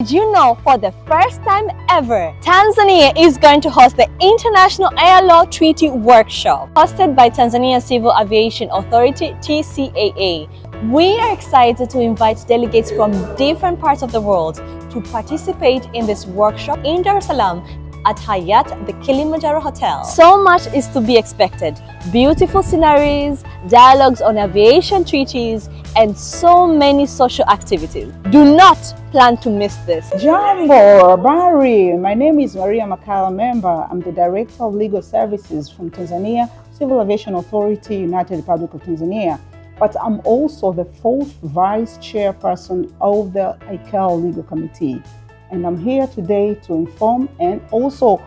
Did you know for the first time ever, Tanzania is going to host the International Air Law Treaty Workshop, hosted by Tanzania Civil Aviation Authority, TCAA. We are excited to invite delegates from different parts of the world to participate in this workshop in Dar es Salaam at Hayat, the Kilimanjaro Hotel. So much is to be expected. Beautiful sceneries, dialogues on aviation treaties, and so many social activities. Do not plan to miss this. Jambo, Bari. My name is Pia Mamlaka. I'm the Director of Legal Services from Tanzania Civil Aviation Authority, United Republic of Tanzania. But I'm also the 4th Vice Chairperson of the ICAO Legal Committee. And I'm here today to inform and also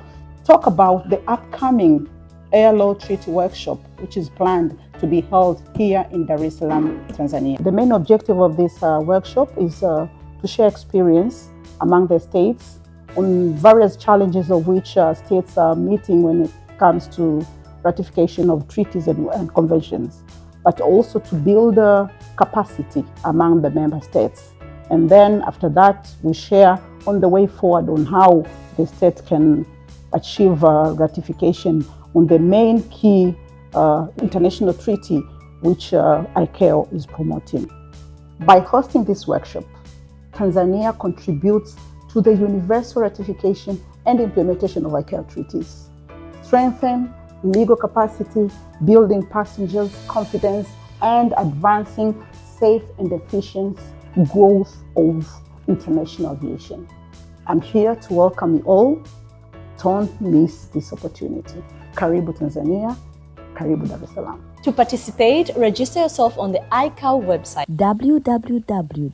talk about the upcoming Air Law Treaty Workshop, which is planned to be held here in Dar es Salaam, Tanzania. The main objective of this workshop is to share experience among the states on various challenges of which states are meeting when it comes to ratification of treaties and conventions, but also to build capacity among the member states. And then after that, we share on the way forward on how the state can achieve ratification on the main key international treaty which ICAO is promoting. By hosting this workshop, Tanzania contributes to the universal ratification and implementation of ICAO treaties, strengthen legal capacity, building passengers' confidence, and advancing safe and efficient growth of international aviation. I'm here to welcome you all. Don't miss this opportunity. Karibu Tanzania, karibu Dar es Salaam. To participate, register yourself on the ICAO website www.icao.int.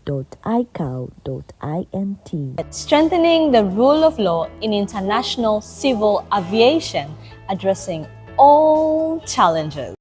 Strengthening the rule of law in international civil aviation, addressing all challenges.